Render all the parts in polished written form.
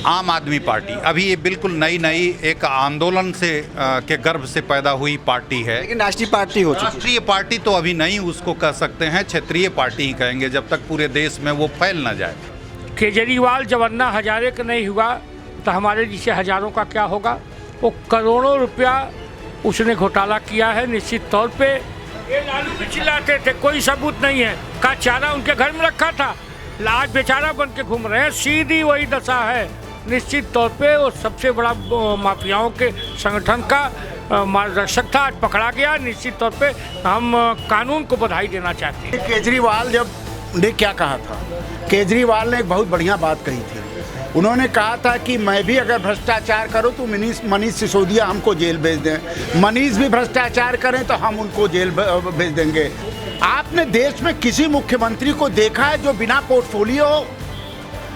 आम आदमी पार्टी अभी ये बिल्कुल नई एक आंदोलन से के गर्भ से पैदा हुई पार्टी है, लेकिन राष्ट्रीय पार्टी हो चुकी है। राष्ट्रीय पार्टी तो अभी नहीं उसको कह सकते हैं, क्षेत्रीय पार्टी ही कहेंगे जब तक पूरे देश में वो फैल ना जाए। केजरीवाल जब अन्ना हजारे का नहीं हुआ तो हमारे जैसे हजारों का क्या होगा। वो करोड़ों रुपया उसने घोटाला किया है निश्चित तौर पे। ये लालू भी चिल्लाते थे, कोई सबूत नहीं है, का चारा उनके घर में रखा था, आज बेचारा बन के घूम रहे हैं। सीधी वही दशा है। निश्चित तौर पे वो सबसे बड़ा माफियाओं के संगठन का मार्गदर्शक था, आज पकड़ा गया। निश्चित तौर पे हम कानून को बधाई देना चाहते हैं। केजरीवाल जब ने क्या कहा था, केजरीवाल ने एक बहुत बढ़िया बात कही थी। उन्होंने कहा था कि मैं भी अगर भ्रष्टाचार करूं तो मनीष सिसोदिया हमको जेल भेज दें, मनीष भी भ्रष्टाचार करें तो हम उनको जेल भेज देंगे। आपने देश में किसी मुख्यमंत्री को देखा है जो बिना पोर्टफोलियो हो?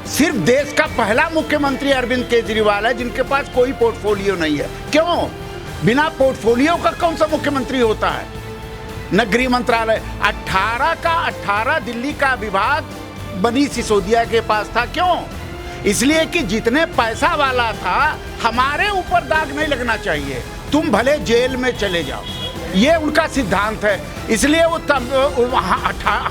सिर्फ देश का पहला मुख्यमंत्री अरविंद केजरीवाल है जिनके पास कोई पोर्टफोलियो नहीं है। क्यों? बिना पोर्टफोलियो का कौन सा मुख्यमंत्री होता है? न गृह मंत्रालय, 18 का 18 दिल्ली का विभाग मनीष सिसोदिया के पास था। क्यों? इसलिए कि जितने पैसा वाला था, हमारे ऊपर दाग नहीं लगना चाहिए, तुम भले जेल में चले जाओ, ये उनका सिद्धांत है। इसलिए वो तब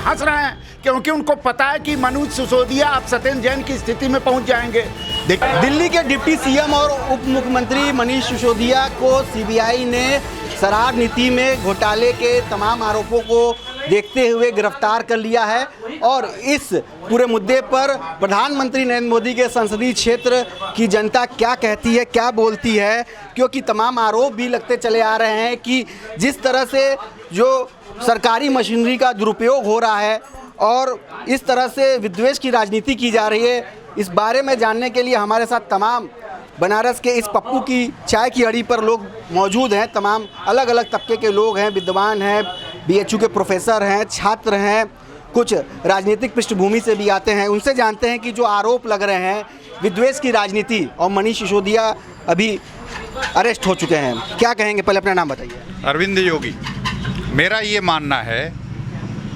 हंस रहे हैं क्योंकि उनको पता है कि मनोज सिसोदिया अब सत्येंद्र जैन की स्थिति में पहुंच जाएंगे। दिल्ली के डिप्टी सीएम और उप मुख्यमंत्री मनीष सिसोदिया को सीबीआई ने शराब नीति में घोटाले के तमाम आरोपों को देखते हुए गिरफ्तार कर लिया है। और इस पूरे मुद्दे पर प्रधानमंत्री नरेंद्र मोदी के संसदीय क्षेत्र की जनता क्या कहती है, क्या बोलती है, क्योंकि तमाम आरोप भी लगते चले आ रहे हैं कि जिस तरह से जो सरकारी मशीनरी का दुरुपयोग हो रहा है और इस तरह से विद्वेष की राजनीति की जा रही है। इस बारे में जानने के लिए हमारे साथ तमाम बनारस के इस पप्पू की चाय की अड़ी पर लोग मौजूद हैं। तमाम अलग अलग तबके के लोग हैं, विद्वान हैं, बीएचयू के प्रोफेसर हैं, छात्र हैं, कुछ राजनीतिक पृष्ठभूमि से भी आते हैं। उनसे जानते हैं कि जो आरोप लग रहे हैं विद्वेष की राजनीति, और मनीष सिसोदिया अभी अरेस्ट हो चुके हैं, क्या कहेंगे? पहले अपना नाम बताइए। अरविंद योगी। मेरा ये मानना है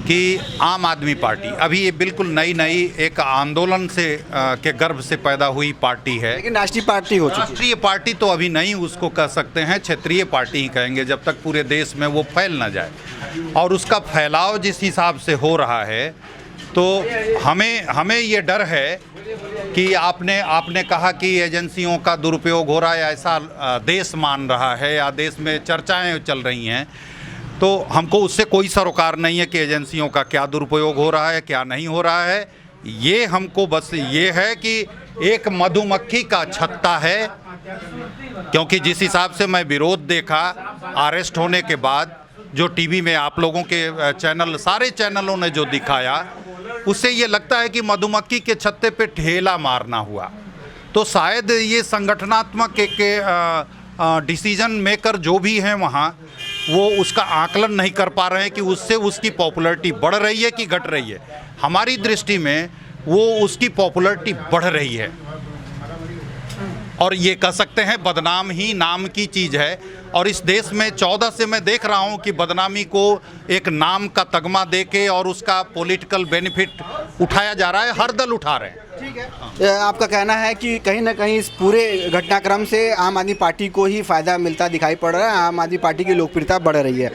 कि आम आदमी पार्टी अभी ये बिल्कुल नई एक आंदोलन से के गर्भ से पैदा हुई पार्टी है, लेकिन राष्ट्रीय पार्टी हो चुकी है। राष्ट्रीय पार्टी तो अभी नहीं उसको कह सकते हैं, क्षेत्रीय पार्टी ही कहेंगे जब तक पूरे देश में वो फैल ना जाए। और उसका फैलाव जिस हिसाब से हो रहा है तो हमें ये डर है कि आपने कहा कि एजेंसियों का दुरुपयोग हो रहा है, ऐसा देश मान रहा है या देश में चर्चाएं चल रही हैं। तो हमको उससे कोई सरोकार नहीं है कि एजेंसियों का क्या दुरुपयोग हो रहा है, क्या नहीं हो रहा है। ये हमको बस ये है कि एक मधुमक्खी का छत्ता है, क्योंकि जिस हिसाब से मैं विरोध देखा अरेस्ट होने के बाद, जो टीवी में आप लोगों के चैनल, सारे चैनलों ने जो दिखाया, उससे ये लगता है कि मधुमक्खी के छत्ते पे ढेला मारना हुआ। तो शायद ये संगठनात्मक के डिसीजन मेकर जो भी हैं वहाँ, वो उसका आकलन नहीं कर पा रहे हैं कि उससे उसकी पॉपुलैरिटी बढ़ रही है कि घट रही है। हमारी दृष्टि में वो उसकी पॉपुलैरिटी बढ़ रही है और ये कह सकते हैं बदनाम ही नाम की चीज़ है। और इस देश में 14 से मैं देख रहा हूँ कि बदनामी को एक नाम का तगमा देके और उसका पॉलिटिकल बेनिफिट उठाया जा रहा है, हर दल उठा रहे हैं। ठीक है, आपका कहना है कि कहीं ना कहीं इस पूरे घटनाक्रम से आम आदमी पार्टी को ही फ़ायदा मिलता दिखाई पड़ रहा है, आम आदमी पार्टी की लोकप्रियता बढ़ रही है।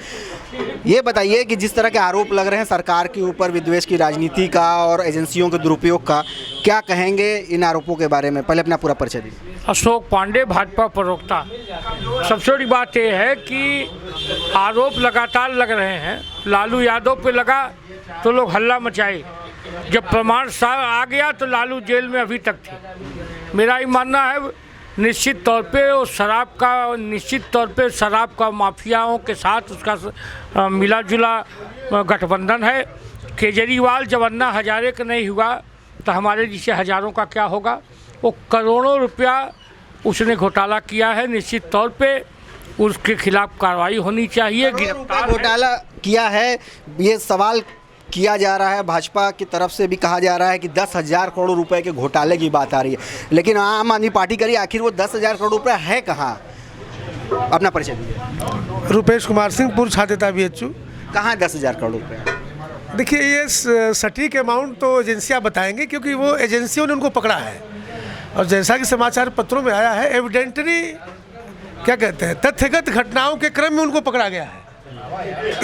ये बताइए कि जिस तरह के आरोप लग रहे हैं सरकार के ऊपर विद्वेष की राजनीति का और एजेंसियों के दुरुपयोग का, क्या कहेंगे इन आरोपों के बारे में? पहले अपना पूरा परिचय दीजिए। अशोक पांडे, भाजपा प्रवक्ता। सबसे बड़ी बात यह है कि आरोप लगातार लग रहे हैं। लालू यादव पे लगा तो लोग हल्ला मचाए, जब प्रमाण आ गया तो लालू जेल में अभी तक थे। मेरा ये मानना है निश्चित तौर पे वो शराब का माफियाओं के साथ उसका मिला जुला गठबंधन है। केजरीवाल जब अन्ना हजारे का नहीं हुआ तो हमारे जैसे हजारों का क्या होगा। वो करोड़ों रुपया उसने घोटाला किया है, निश्चित तौर पे उसके खिलाफ कार्रवाई होनी चाहिए। घोटाला किया है, ये सवाल किया जा रहा है, भाजपा की तरफ से भी कहा जा रहा है कि 10,000 करोड़ रुपए के घोटाले की बात आ रही है, लेकिन आम आदमी पार्टी करी आखिर वो 10,000 करोड़ रुपए है कहाँ? अपना परिचय दीजिए। रुपेश कुमार सिंह, पूर्व छात्र बीएचयू। कहाँ 10,000 करोड़ रुपए? देखिए, ये सटीक अमाउंट तो एजेंसियाँ बताएंगी, क्योंकि वो एजेंसियों ने उनको पकड़ा है। और जैसा कि समाचार पत्रों में आया है, एविडेंटली क्या कहते हैं, तथ्यगत घटनाओं के क्रम में उनको पकड़ा गया है।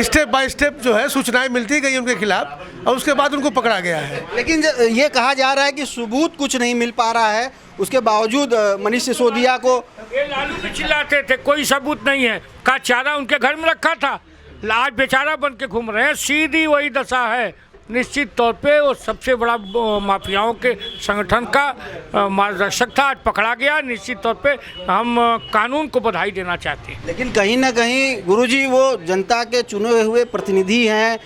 स्टेप बाय स्टेप जो है सूचनाएं मिलती गई उनके खिलाफ और उसके बाद उनको पकड़ा गया है। लेकिन ये कहा जा रहा है कि सबूत कुछ नहीं मिल पा रहा है, उसके बावजूद मनीष सिसोदिया को ये लालू भी चिल्लाते थे कोई सबूत नहीं है, का चारा उनके घर में रखा था, आज बेचारा बन के घूम रहे हैं। सीधी वही दशा है। निश्चित तौर पे वो सबसे बड़ा माफियाओं के संगठन का मार्गदर्शक था, आज पकड़ा गया। निश्चित तौर पे हम कानून को बधाई देना चाहते हैं। लेकिन कहीं ना कहीं गुरुजी वो जनता के चुने हुए प्रतिनिधि हैं,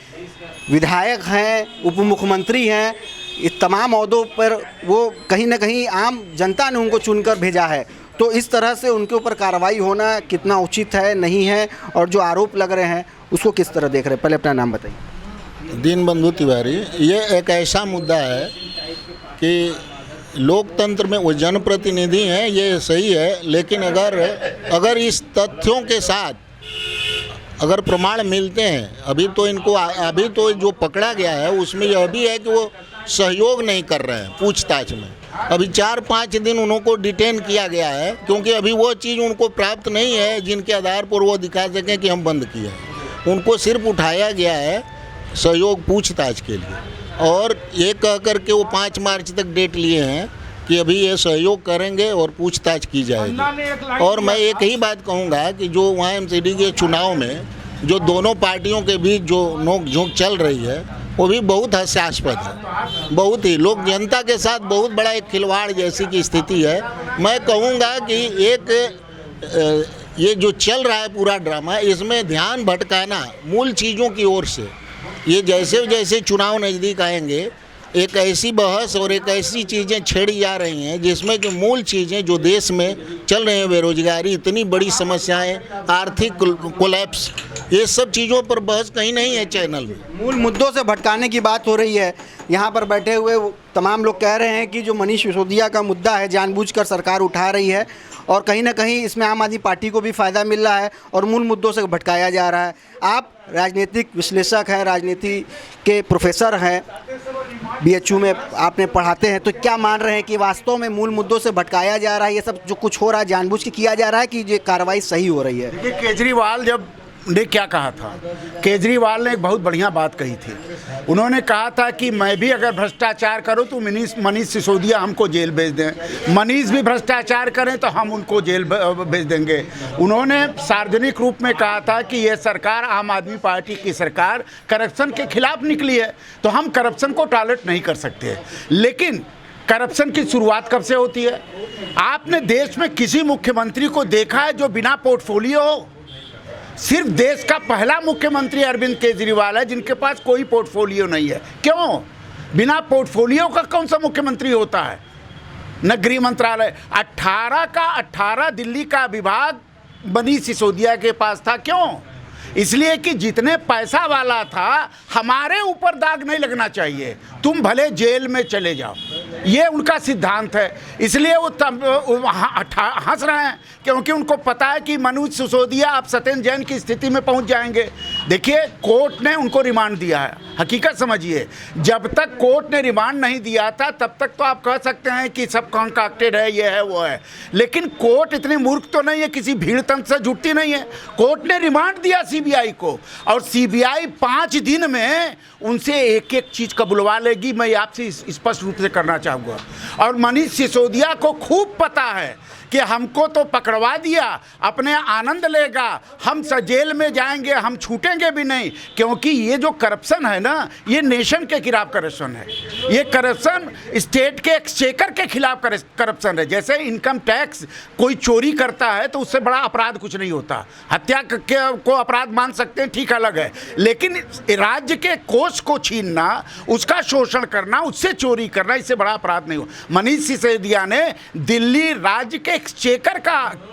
विधायक हैं, उप मुख्यमंत्री हैं, इस तमाम ओहदों पर वो कहीं ना कहीं आम जनता ने उनको चुनकर भेजा है। तो इस तरह से उनके ऊपर कार्रवाई होना कितना उचित है, नहीं है, और जो आरोप लग रहे हैं उसको किस तरह देख रहे हैं? पहले अपना नाम बताइए। दीनबंधु तिवारी। ये एक ऐसा मुद्दा है कि लोकतंत्र में वो जनप्रतिनिधि हैं, ये सही है, लेकिन अगर इस तथ्यों के साथ अगर प्रमाण मिलते हैं, अभी तो जो पकड़ा गया है उसमें यह भी है कि वो सहयोग नहीं कर रहे हैं पूछताछ में। अभी 4-5 दिन उनको डिटेन किया गया है क्योंकि अभी वो चीज़ उनको प्राप्त नहीं है जिनके आधार पर वो दिखा सकें कि हम बंद किए हैं। उनको सिर्फ उठाया गया है सहयोग पूछताछ के लिए, और ये कह कर के वो 5 मार्च तक डेट लिए हैं कि अभी ये सहयोग करेंगे और पूछताछ की जाएगी। और मैं एक ही बात कहूँगा कि जो वहाँ एमसीडी के चुनाव में जो दोनों पार्टियों के बीच जो नोक झोंक चल रही है वो भी बहुत हास्यास्पद है। बहुत ही लोग जनता के साथ बहुत बड़ा एक खिलवाड़ जैसी की स्थिति है। मैं कहूँगा कि ये जो चल रहा है पूरा ड्रामा, इसमें ध्यान भटकाना मूल चीज़ों की ओर से, ये जैसे जैसे चुनाव नज़दीक आएंगे एक ऐसी बहस और एक ऐसी चीज़ें छेड़ी जा रही हैं जिसमें कि मूल चीज़ें जो देश में चल रही हैं, बेरोजगारी, इतनी बड़ी समस्याएं, आर्थिक कोलैप्स, ये सब चीज़ों पर बहस कहीं नहीं है चैनल में। मूल मुद्दों से भटकाने की बात हो रही है। यहाँ पर बैठे हुए तमाम लोग कह रहे हैं कि जो मनीष सिसोदिया का मुद्दा है जानबूझकर सरकार उठा रही है और कहीं ना कहीं इसमें आम आदमी पार्टी को भी फ़ायदा मिल रहा है और मूल मुद्दों से भटकाया जा रहा है। आप राजनीतिक विश्लेषक हैं, राजनीति के प्रोफेसर हैं, BHU में आपने पढ़ाते हैं, तो क्या मान रहे हैं कि वास्तव में मूल मुद्दों से भटकाया जा रहा है? ये सब जो कुछ हो रहा है जानबूझ के किया जा रहा है कि ये कार्रवाई सही हो रही है? देखिए, केजरीवाल ने क्या कहा था, केजरीवाल ने एक बहुत बढ़िया बात कही थी। उन्होंने कहा था कि मैं भी अगर भ्रष्टाचार करूं तो मनीष सिसोदिया हमको जेल भेज दें, मनीष भी भ्रष्टाचार करें तो हम उनको जेल भेज देंगे। उन्होंने सार्वजनिक रूप में कहा था कि ये सरकार, आम आदमी पार्टी की सरकार, करप्शन के खिलाफ निकली है, तो हम करप्शन को टॉलरेट नहीं कर सकते। लेकिन करप्शन की शुरुआत कब से होती है? आपने देश में किसी मुख्यमंत्री को देखा है जो बिना पोर्टफोलियो हो? सिर्फ देश का पहला मुख्यमंत्री अरविंद केजरीवाल है जिनके पास कोई पोर्टफोलियो नहीं है। क्यों? बिना पोर्टफोलियो का कौन सा मुख्यमंत्री होता है? न गृह मंत्रालय, 18 का 18 दिल्ली का विभाग मनीष सिसोदिया के पास था। क्यों? इसलिए कि जितने पैसा वाला था, हमारे ऊपर दाग नहीं लगना चाहिए, तुम भले जेल में चले जाओ, ये उनका सिद्धांत है। इसलिए वो हंस रहे हैं क्योंकि उनको पता है कि मनीष सिसोदिया अब सत्येंद्र जैन की स्थिति में पहुंच जाएंगे। देखिए, कोर्ट ने उनको रिमांड दिया है, हकीकत समझिए। जब तक कोर्ट ने रिमांड नहीं दिया था तब तक तो आप कह सकते हैं कि सब कॉन्ट्रैक्टेड है, ये है, वो है, लेकिन कोर्ट इतनी मूर्ख तो नहीं है, किसी भीड़ तंत्र से जुटती नहीं है। कोर्ट ने रिमांड दिया CBI को, और CBI 5 दिन में उनसे एक एक चीज़ कबुलवा लेगी। मैं आपसे स्पष्ट रूप से करना चाहूँगा, और मनीष सिसोदिया को खूब पता है कि हमको तो पकड़वा दिया, अपने आनंद लेगा, हम जेल में जाएंगे, हम छूटेंगे भी नहीं, क्योंकि ये जो करप्शन है ना, ये नेशन के खिलाफ करप्शन है। ये करप्शन स्टेट के एक्सचेकर के खिलाफ करप्शन है। जैसे इनकम टैक्स कोई चोरी करता है तो उससे बड़ा अपराध कुछ नहीं होता, हत्या को अपराध मान सकते हैं, ठीक, अलग है, लेकिन राज्य के कोष को छीनना, उसका शोषण करना, उससे चोरी करना, इससे बड़ा अपराध नहीं हो। मनीष सिसोदिया ने दिल्ली राज्य के एक्सचेकर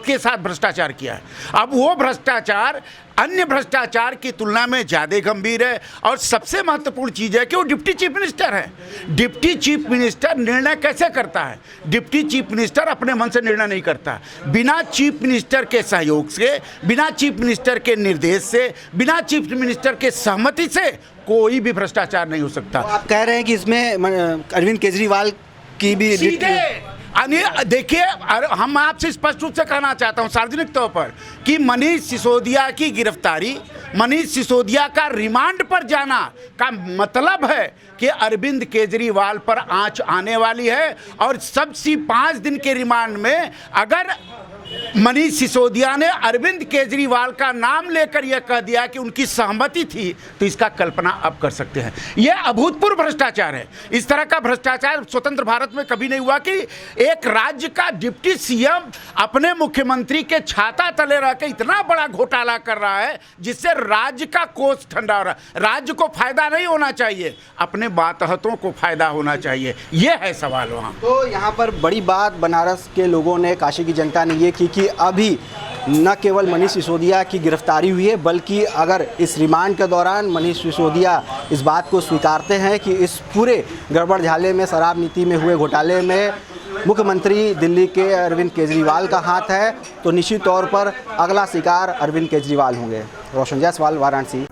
के साथ भ्रष्टाचार किया है। अब वो भ्रष्टाचार अन्य भ्रष्टाचार की तुलना में ज़्यादा गंभीर है, और सबसे महत्वपूर्ण चीज़ है कि वो डिप्टी चीफ मिनिस्टर है। डिप्टी चीफ मिनिस्टर निर्णय कैसे करता है? डिप्टी चीफ मिनिस्टर अपने मन से निर्णय नहीं करता। बिना चीफ मिनिस्टर के सहयोग से, बिना चीफ मिनिस्टर के निर्देश से, बिना चीफ मिनिस्टर के सहमति से कोई भी भ्रष्टाचार नहीं हो सकता। आप कह रहे हैं कि इसमें अरविंद केजरीवाल की भी देखिए, हम आपसे स्पष्ट रूप से कहना चाहता हूं सार्वजनिक तौर पर कि मनीष सिसोदिया की गिरफ्तारी, मनीष सिसोदिया का रिमांड पर जाना का मतलब है कि अरविंद केजरीवाल पर आंच आने वाली है। और सबसे 5 दिन के रिमांड में अगर मनीष सिसोदिया ने अरविंद केजरीवाल का नाम लेकर यह कह दिया कि उनकी सहमति थी, तो इसका कल्पना आप कर सकते हैं। यह अभूतपूर्व भ्रष्टाचार है। इस तरह का भ्रष्टाचार स्वतंत्र भारत में कभी नहीं हुआ कि एक राज्य का डिप्टी सीएम अपने मुख्यमंत्री के छाता तले रह के इतना बड़ा घोटाला कर रहा है जिससे राज्य का कोष ठंडा हो रहा है। राज्य को फायदा नहीं होना चाहिए, अपने मातहतों को फायदा होना चाहिए। यह है सवाल वहाँ। तो यहाँ पर बड़ी बात बनारस के लोगों ने, काशी की जनता ने ये कि अभी न केवल मनीष सिसोदिया की गिरफ्तारी हुई है, बल्कि अगर इस रिमांड के दौरान मनीष सिसोदिया इस बात को स्वीकारते हैं कि इस पूरे गड़बड़ झाले में, शराब नीति में हुए घोटाले में मुख्यमंत्री दिल्ली के अरविंद केजरीवाल का हाथ है, तो निश्चित तौर पर अगला शिकार अरविंद केजरीवाल होंगे। रोशन जायसवाल, वाराणसी।